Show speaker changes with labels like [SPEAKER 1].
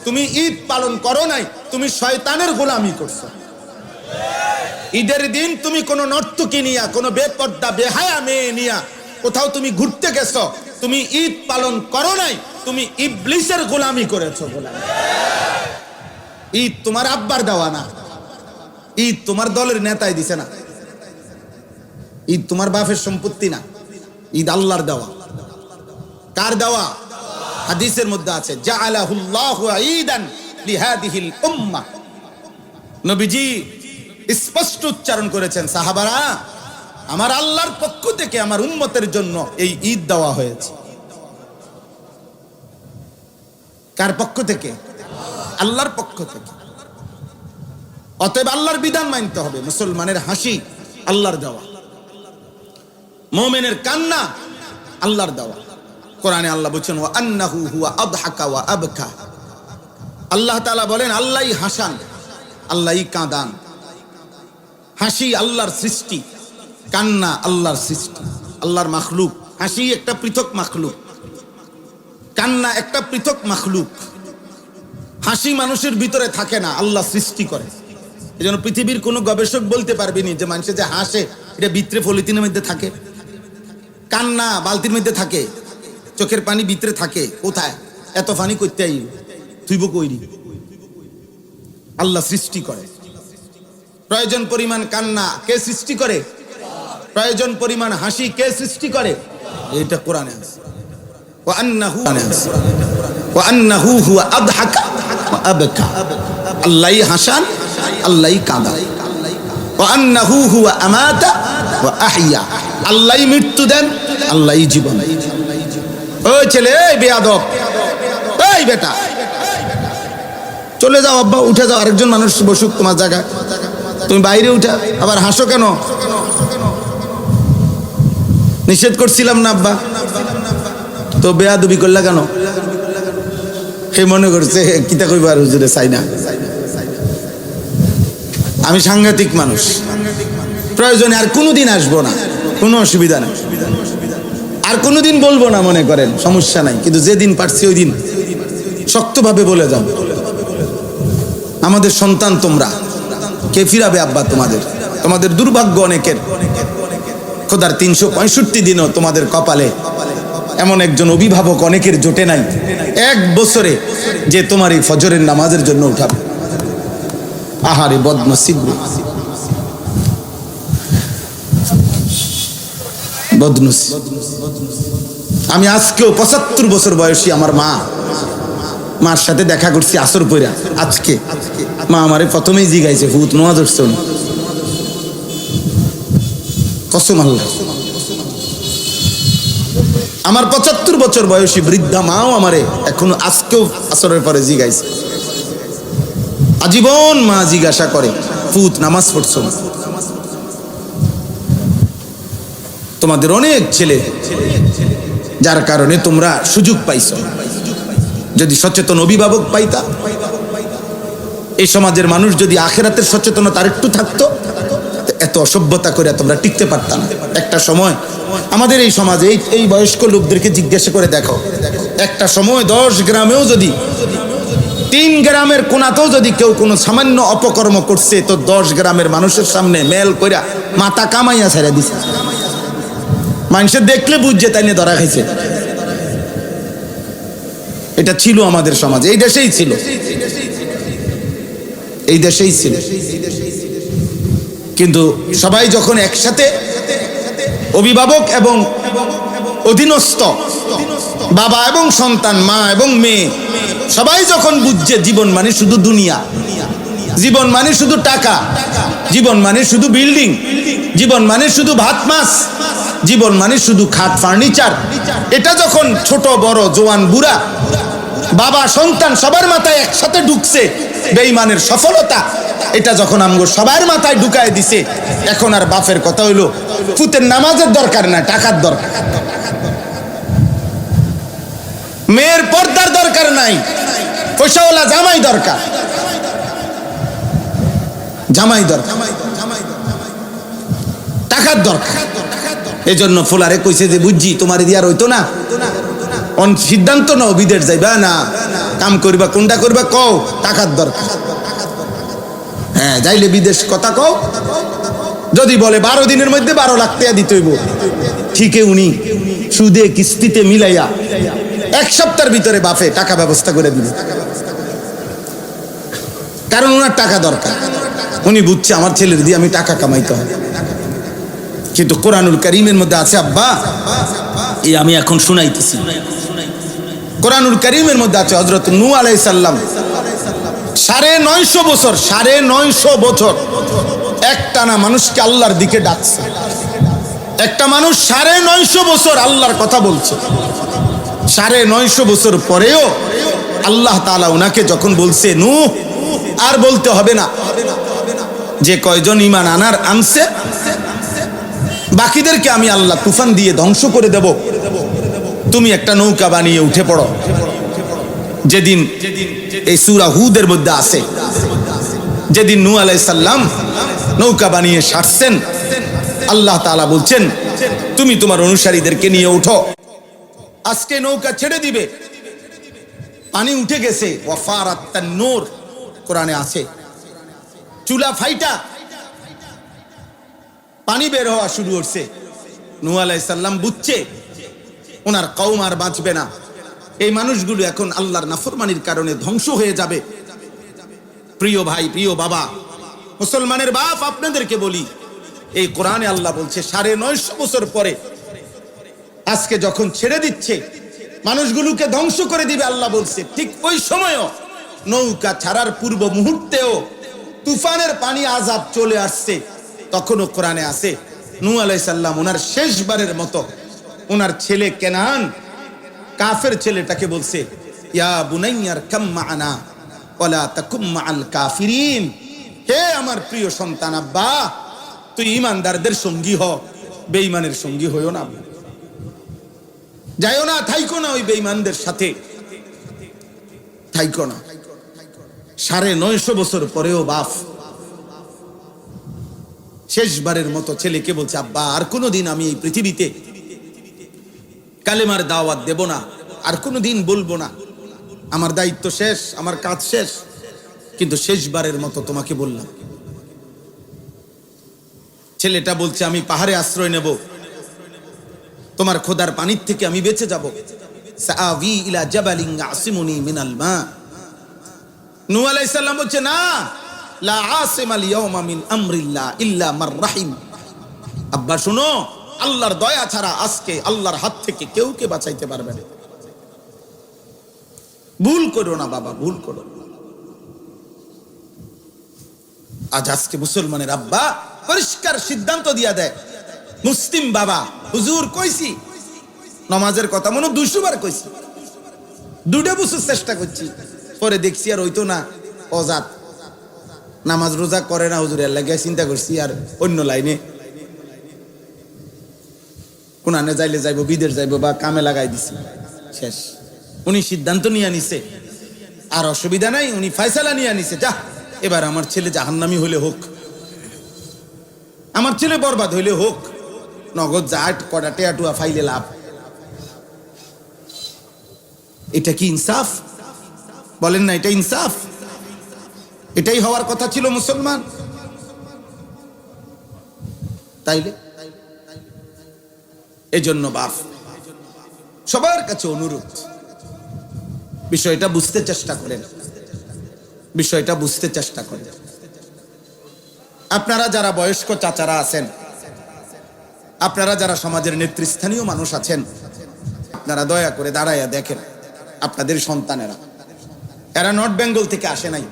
[SPEAKER 1] তুমি ঈদ পালন করো নাই, তুমি শয়তানের গোলামি করছো। ঈদের দিন তুমি কোন নর্তকী নিয়া, কোন বেপর্দা বেহায়া মেয়ে নিয়া কোথাও তুমি ঘুরতে গেছো, তুমি ঈদ পালন করো নাই, তুমি ইবলিসের গোলামি করেছো। গোলামি। ঈদ তোমার আব্বার দেওয়া না, ঈদ তোমার দলের নেতাই দিছে না, ঈদ তোমার বাপের সম্পত্তি না, ঈদ আল্লাহর দেওয়া। কার দেওয়া? হাদিসের মধ্যে আছে জাআলাহুল্লাহু ঈদান লিহাদিহিল উম্মাহ। নবীজি স্পষ্ট উচ্চারণ করেছেন, সাহাবারা, আমার আল্লাহর পক্ষ থেকে আমার উম্মতের জন্য এই ঈদ দেওয়া হয়েছে। কার পক্ষ থেকে? আল্লাহর পক্ষ থেকে। অতএব আল্লাহর বিধান মানতে হবে। মুসলমানের হাসি আল্লাহর দেওয়া, মুমিনের কান্না আল্লাহর দেওয়া। কোরআনে আল্লাহ বলেছেন ওয়া আন্নাহু হুয়া আদহাকা ওয়া আবকা। আল্লাহ তাআলা বলেন আল্লাহই হাসান, আল্লাহই কাঁদান। হাসি আল্লাহর সৃষ্টি, কান্না আল্লাহর সৃষ্টি, আল্লাহর মাখলুক। হাসি একটা পৃথক মাখলুক, কান্না একটা পৃথক মাখলুক। হাসি মানুষের ভিতরে থাকে না, আল্লাহ সৃষ্টি করে। এজন্য পৃথিবীর কোনো গবেষক বলতে পারবেনি যে মানুষে যে হাসে এটা ভিতরে পলিথিনের মধ্যে থাকে, কান্না বালতির মধ্যে থাকে, চোখের পানি ভিতরে থাকে। কোথায় এত পানি করতে আইল তুইব কইরি? আল্লাহ সৃষ্টি করে। প্রয়োজন পরিমাণ কান্না কে সৃষ্টি করে? প্রয়োজন পরিমাণ হাসি কে সৃষ্টি করে? এটা কোরআনে আছে। ওয়া আন্নাহু হুয়া আদহাকা ওয়া আবকা। আল্লাহই হাসান, আল্লাহই কাঁদান। ওয়া আন্নাহু হুয়া আমাতা ওয়া আহইয়া। আল্লাহই মৃত্যু দেন, আল্লাহই জীবন। ওই ছেলে, এই বেয়াদব, এই বেটা, চলে যাও আব্বা, উঠে যাও, আরেকজন মানুষ বসুক তোমার জায়গায়, তুমি বাইরে উঠা আবার হাসো কেন? নিষেধ করছিলাম না আব্বা, তো বেয়াদবি করলা কেন? সে মনে করছে কিতা কইবার হুজুরে চাই না। আমি সাংঘাতিক মানুষ, প্রয়োজনে আর কোনোদিন আসবো না, কোনো অসুবিধা নেই, আর কোনোদিন বলবো না, মনে করেন সমস্যা নাই। কিন্তু যেদিন পারছি ওই দিন শক্তভাবে বলে যাও, আমাদের সন্তান তোমরা, কে ফিরাবে আব্বা তোমাদের? তোমাদের দুর্ভাগ্য অনেকের, খোদার 365 দিনও তোমাদের কপালে এমন একজন অভিভাবক অনেকের জোটে নাই এক বছরে যে তোমার এই ফজরের নামাজের জন্য উঠাবে। আহারে বদনসিব, বদনসিব। আমি আজকেও 75 বছর বয়সী আমার মার সাথে দেখা করছি আসর পইরা। আজকে মা আমারে প্রথমেই জিগাইছে ভূত নোয়া ধরছে, কসম আল্লাহ। আমার 75 বছর বয়সী বৃদ্ধা মাও আমারে এখনো আজকেও আসরের পরে জিগাইছে। আজীবন মা জিজ্ঞাসা করে ভূত নামাজ পড়ছো? তোমাদের অনেক ছেলে, যার কারণে তোমরা সুযোগ পাইছো। যদি সচেতন অভিভাবক পাইতা, এই সমাজের মানুষ যদি আখিরাতের সচেতনতা আরেকটু থাকতো, এত অসভ্যতা করে তোমরা টিকতে পারতা না। একটা সময় আমাদের এই সমাজে এই বয়স্ক লোকদেরকে জিজ্ঞাসা করে দেখো, একটা সময় 10 গ্রামেও যদি, 3 গ্রামের কোনাতেও যদি কেউ কোনো সামান্য অপকর্ম করছে, তো 10 গ্রামের মানুষের সামনে মেল কইরা মাথা কামাইয়া ছেড়ে দিছে। মানুষের দেখলে বুঝছে তাই নিয়ে ধরা খাইছে। এটা ছিল আমাদের সমাজে, এই দেশেই ছিল, এই দেশেই ছিল। কিন্তু সবাই যখন একসাথে, অভিভাবক এবং অধীনস্থ, বাবা এবং সন্তান, মা এবং মেয়ে, সবাই যখন বুঝছে জীবন মানে শুধু দুনিয়া, জীবন মানে শুধু টাকা, জীবন মানে শুধু বিল্ডিং, জীবন মানে শুধু ভাত মাছ, জীবন মানে শুধু খাট ফার্নিচার, এটা যখন ছোট বড় জোয়ান বুড়া, বাবা সন্তান সবার মাথায় একসাথে ঢুকছে, বেঈমানের সফলতা এটা যখন আমগো সবার মাথায় ঢুকায় দিছে, এখন আর বাপের কথা হইলো ফুতের নামাজের দরকার না, টাকার দরকার। মেয়ের পর্দার দরকার নাই, পয়সাওয়ালা জামাই দরকার, জামাই দরকার, টাকার দরকার। এজন্য ফুলারে কইছে যে বুঝছি তোমার দিয়ার হইতো না, সিদ্ধান্ত নাও বিদেশ যাইবা না কাম করবা, কোনটা করবা কও, টাকার দরকার। হ্যাঁ, যাইলে বিদেশ কথা কও। যদি বলে 12 দিনের মধ্যে 12 লাখ টাকা দিতে হইব, ঠিকই উনি সুদে কিস্তিতে মিলাইয়া 1 সপ্তাহের ভিতরে বাপে টাকা ব্যবস্থা করে দিবে, কারণ ওনার টাকা দরকার। উনি বুঝছে আমার ছেলের দিয়ে আমি টাকা কামাইতে হবে। কিন্তু কোরআনুল কারীমের মধ্যে আছে আব্বা, এই আমি এখন শুনাইতেছি, কোরআনুল কারীমের মধ্যে আছে হযরত নূহ আলাইহিস সালাম 950 বছর একটানা মানুষকে আল্লাহর দিকে ডাকছে। একটা মানুষ 950 বছর আল্লাহর কথা বলছে। 950 বছর পরেও আল্লাহ তাআলা ওনাকে যখন বলছে নূহ আর বলতে হবে না, যে কয়জন ঈমান আনছে বাকিদেরকে আমি আল্লাহ তুফান দিয়ে ধ্বংস করে দেব, তুমি একটা নৌকা বানিয়ে উঠে পড়ো। যেদিন এই সূরা হুদের মধ্যে আছে, যেদিন নূহ আলাইহিস সালাম নৌকা বানিয়ে ছাড়ছেন, আল্লাহ তাআলা বলছেন তুমি তোমার অনুসারীদেরকে নিয়ে উঠো, আজকে নৌকা ছেড়ে দিবে। পানি উঠে গেছে, ওয়াফারাত তান্নুর কোরআনে আছে, চুলা ফাইটা পানি বের হওয়া শুরু হচ্ছে। নূহ আলাইহিস সালাম বুঝছে ওনার কওম আর বাঁচবে না, এই মানুষগুলো এখন আল্লাহর নাফরমানির কারণে ধ্বংস হয়ে যাবে। প্রিয় ভাই, প্রিয় বাবা, মুসলমানের বাপ, আপনাদেরকে বলি, এই কোরআনে আল্লাহ বলছে 950 বছর পরে আজকে যখন ছেড়ে দিচ্ছে মানুষগুলোকে ধ্বংস করে দিবে, আল্লাহ বলছে ঠিক ওই সময়ও নৌকা ছাড়ার পূর্ব মুহূর্তেও তুফানের পানি আযাব চলে আসছে। তখনও কোরআনে আছে নূহ আলাইহিস সালাম ওনার শেষবারের মতো ওনার ছেলে কেনান, কাফের ছেলেটাকে বলছে ইয়া বুনাইয়ার কাম মা'ানা ওয়ালা তাকুম মা'আল কাফিরিন, হে আমার প্রিয় সন্তান, আব্বা তুই ঈমানদারদের সঙ্গী হ, বেঈমানের সঙ্গী হইও না, যাইও না, থাইকো না ওই বেঈমানদের সাথে, থাইকো না। 950 বছর পরেও বাপ শেষবারের মতো ছেলেকে বলছে আব্বা আর কোনোদিন আমি এই পৃথিবীতে কালেমার দাওয়াত দেব না, আর কোনোদিন বলবো না, আমার দায়িত্ব শেষ, আমার কাজ শেষ, কিন্তু শেষবারের মতো তোমাকে বললাম। ছেলেটা বলছে আমি পাহাড়ে আশ্রয় নেব, তোমার খোদার পানির থেকে আমি বেঁচে যাব। সাআবি ইলা জাবালিন ইয়াসিমুনি মিনাল মা। নূহ আলাইহিস সালাম বলছে না, লা আসিমাল ইয়াওমা মিন আমরিল্লাহ ইল্লা মার রাহিম। আব্বা শুনো, আল্লাহর দয়া ছাড়া আজকে আল্লাহর হাত থেকে কেউকে বাঁচাইতে পারবে না। ভুল করো না বাবা, ভুল করো। আজ আজকে মুসলমানের আব্বা পরিষ্কার সিদ্ধান্ত দিয়া দেয়, মুসলিম বাবা হুজুর কইছি নামাজের কথা মনে 200 বার কইছি, 2 বছর চেষ্টা করছি, পরে দেখছি আর হইতো না, অজাত নামাজ রোজা করে না হুজুর, এর লাগে চিন্তা করছি আর অন্য লাইনে কোনানে যাইলে যাইব, বিদেশ যাইব বা কামে লাগাই দিছি, শেষ। উনি সিদ্ধান্ত নিয়ে নিছে, আর অসুবিধা নাই, উনি ফয়সালা নিয়ে নিছে, যা এবার আমার ছেলে জাহান্নামী হইলে হোক, আমার ছেলে বরবাদ হইলে হোক, নগদ জাট কটা টেয়াটুয়া ফাইলে লাভ। এটা কি ইনসাফ? বলেন না এটা ইনসাফ? এটাই হওয়ার কথা ছিল মুসলমান। তাইলে এজন্য বাপ সবার কাছে অনুরোধ, বিষয়টা বুঝতে চেষ্টা করেন, বিষয়টা বুঝতে চেষ্টা করেন। আপনারা যারা বয়স্ক চাচারা আছেন, আপনারা যারা সমাজের নেতৃস্থানীয় মানুষ আছেন, আপনারা দয়া করে দাঁড়াইয়া দেখেন আপনাদের সন্তানেরা, এরা নর্থ বেঙ্গল থেকে আসে নাই,